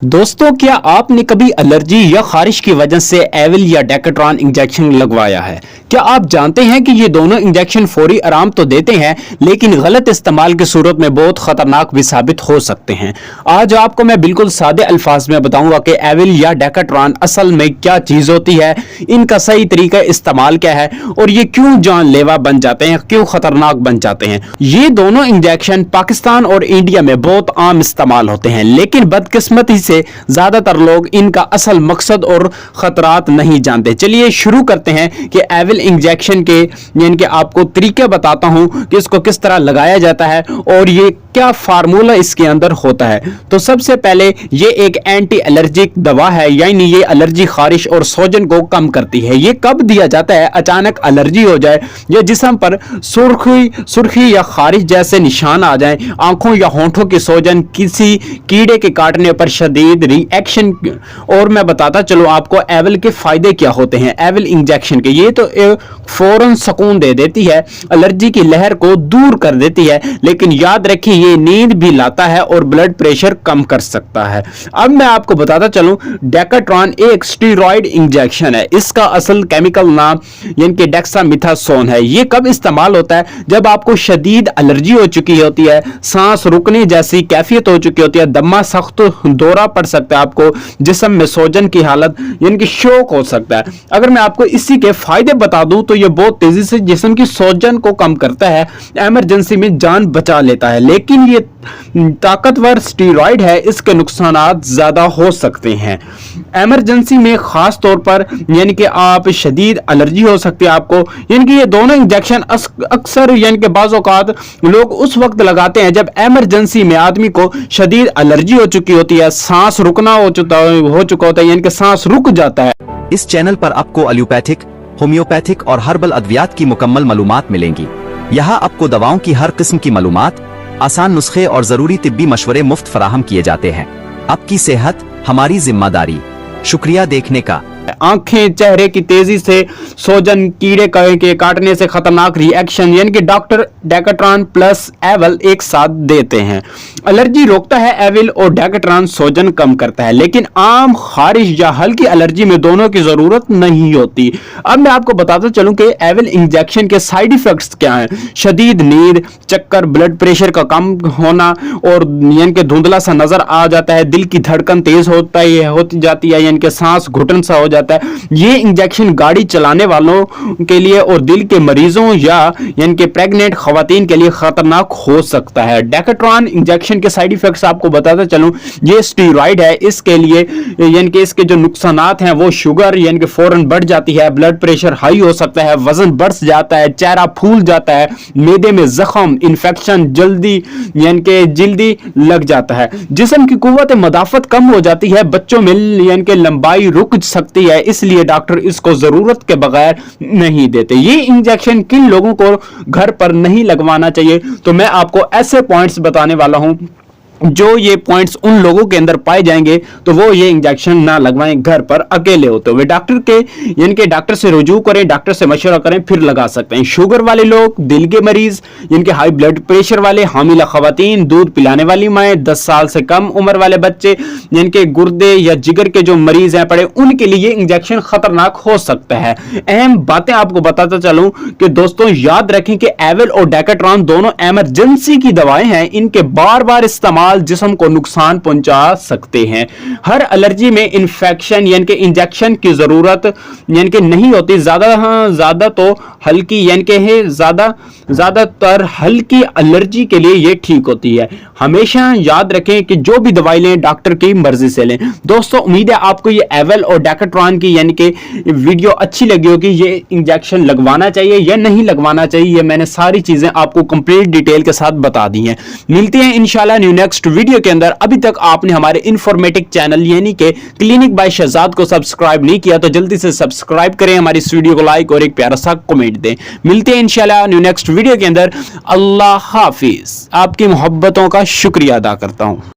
दोस्तों, क्या आपने कभी एलर्जी या खारिश की वजह से एविल या डेकाट्रॉन इंजेक्शन लगवाया है? क्या आप जानते हैं कि ये दोनों इंजेक्शन फौरी आराम तो देते हैं, लेकिन गलत इस्तेमाल की सूरत में बहुत खतरनाक भी साबित हो सकते हैं। आज आपको मैं बिल्कुल सादे अल्फाज में बताऊंगा कि एविल या डेकाट्रॉन असल में क्या चीज होती है, इनका सही तरीका इस्तेमाल क्या है और ये क्यों जानलेवा बन जाते हैं, क्यों खतरनाक बन जाते हैं। ये दोनों इंजेक्शन पाकिस्तान और इंडिया में बहुत आम इस्तेमाल होते हैं, लेकिन बदकिस्मती से ज्यादातर लोग इनका असल मकसद और खतरात नहीं जानते। चलिए शुरू करते हैं कि एविल इंजेक्शन के यानी कि आपको तरीके बताता हूं कि इसको किस तरह लगाया जाता है और ये क्या फार्मूला इसके अंदर होता है। तो सबसे पहले ये एक एंटी एलर्जिक दवा है, यानी ये एलर्जी, खारिश और सूजन को कम करती है। ये कब दिया जाता है? अचानक एलर्जी हो जाए या जिस्म पर सुर्खी या खारिश जैसे निशान आ जाएं, आंखों या होंठों की सूजन, किसी कीड़े के काटने पर शदीद रिएक्शन। और मैं बताता चलूं आपको एविल के फायदे क्या होते हैं एविल इंजेक्शन के। ये तो फौरन सुकून दे देती है, एलर्जी की लहर को दूर कर देती है, लेकिन याद रखिए ये नींद भी लाता है और ब्लड प्रेशर कम कर सकता है। अब मैं आपको बताता चलूं, डेकाट्रॉन एक स्टेरॉइड इंजेक्शन है। इसका असल केमिकल नाम यानी कि डेक्सामेथासोन है। ये कब इस्तेमाल होता है? जब आपको शदीद एलर्जी हो चुकी होती है, सांस रुकने जैसी कैफियत हो चुकी होती है, दमा सख्त दौरा पड़ सकता है, आपको जिस्म में सूजन की हालत यानी कि शौक हो सकता है। अगर मैं आपको इसी के फायदे बता दूं तो ये बहुत तेजी से जिस्म की सूजन को कम करता है, इमरजेंसी में जान बचा लेता है। लेकिन ये ताकतवर स्टेरॉइड है, इसके नुकसानात ज्यादा हो सकते हैं। इमरजेंसी में खास तौर पर यानी कि आप शदीद एलर्जी हो सकती है आपको, यानी कि ये दोनों इंजेक्शन अक्सर यानी कि बाज़ औक़ात लोग उस वक्त लगाते हैं जब इमरजेंसी में आदमी को शदीद एलर्जी हो चुकी होती है, सांस रुकना हो चुका होता है, यानी कि सांस रुक जाता है। इस चैनल पर आपको एलोपैथिक, होम्योपैथिक और हर्बल अद्वियात की मुकम्मल मालूमात मिलेंगी। यहाँ आपको दवाओं की हर किस्म की मालूमात, आसान नुस्खे और जरूरी तिब्बी मशवरे मुफ्त फराहम किए जाते हैं। आपकी सेहत हमारी जिम्मेदारी। शुक्रिया देखने का। आंखें, चेहरे की तेजी से सूजन, कीड़े के काटने से खतरनाक रिएक्शन, यानी कि डॉक्टर डेकाट्रॉन प्लस एविल एक साथ देते हैं। एलर्जी रोकता है एविल और डेकाट्रॉन सूजन कम करता है, लेकिन आम खारिश या हल्की एलर्जी में दोनों की जरूरत नहीं होती। अब मैं आपको बताता चलूं कि एविल इंजेक्शन के साइड इफेक्ट्स क्या हैं। शदीद नींद, चक्कर, ब्लड प्रेशर का कम होना और यानी कि धुंधला सा नजर आ जाता है, दिल की धड़कन तेज होती जाती है, यानी कि सांस घुटन सा हो जाता है। ये इंजेक्शन गाड़ी चलाने वालों के लिए और दिल के मरीजों या यानी कि प्रेग्नेंट खवातीन के लिए खतरनाक हो सकता है। डेकाट्रॉन इंजेक्शन के साइड इफेक्ट्स आपको बताता चलूं, ये स्टेरॉइड है, इसके लिए यानी कि इसके जो नुकसानात हैं वो शुगर यानी कि फौरन बढ़ जाती है, ब्लड प्रेशर हाई हो सकता है, वजन बढ़ जाता है, चेहरा फूल जाता है, मैदे में जख्म, इंफेक्शन जल्दी यानी कि जल्दी लग जाता है, जिस्म की कुव्वत मदाफत कम हो जाती है, बच्चों में यानी कि लंबाई रुक सकती है, इसलिए डॉक्टर इसको जरूरत के बगैर नहीं देते। ये इंजेक्शन किन लोगों को घर पर नहीं लगवाना चाहिए? तो मैं आपको ऐसे पॉइंट्स बताने वाला हूं, जो ये पॉइंट्स उन लोगों के अंदर पाए जाएंगे तो वो ये इंजेक्शन ना लगवाएं घर पर अकेले होते हुए। डॉक्टर के यानी कि डॉक्टर से रुजू करें, डॉक्टर से मशवरा करें, फिर लगा सकते हैं। शुगर वाले लोग, दिल के मरीज, जिनके हाई ब्लड प्रेशर वाले, हामिला खवातीन, दूध पिलाने वाली माएँ, 10 साल से कम उम्र वाले बच्चे, जिनके गुर्दे या जिगर के जो मरीज हैं पड़े, उनके लिए ये इंजेक्शन खतरनाक हो सकता है। अहम बातें आपको बताता चलूं कि दोस्तों याद रखें कि एविल और डेकाट्रॉन दोनों इमरजेंसी की दवाएं हैं, इनके बार बार इस्तेमाल जिस्म को नुकसान पहुंचा सकते हैं। हर एलर्जी में इंफेक्शन यानी कि इंजेक्शन की जरूरत यानी कि नहीं होती। ज्यादा तो हल्की यानी कि ज्यादातर हल्की एलर्जी के लिए ये ठीक होती है। हमेशा याद रखें कि जो भी दवाई लें डॉक्टर की मर्जी से लें। दोस्तों उम्मीद है आपको ये एविल और डेकाट्रॉन की यानी कि वीडियो अच्छी लगी होगी। ये इंजेक्शन लगवाना चाहिए या नहीं लगवाना चाहिए, ये मैंने सारी चीजें आपको कंप्लीट डिटेल के साथ बता दी हैं। मिलते हैं इंशाल्लाह नेक्स्ट वीडियो के अंदर। अभी तक आपने हमारे इन्फॉर्मेटिव चैनल यानी कि क्लिनिक बाय शहजाद को सब्सक्राइब नहीं किया तो जल्दी से सब्सक्राइब करें, हमारी इस वीडियो को लाइक और एक प्यारा सा कमेंट दें। मिलते हैं इंशाल्लाह नेक्स्ट वीडियो के अंदर। अल्लाह हाफिज। आपकी मोहब्बतों का शुक्रिया अदा करता हूं।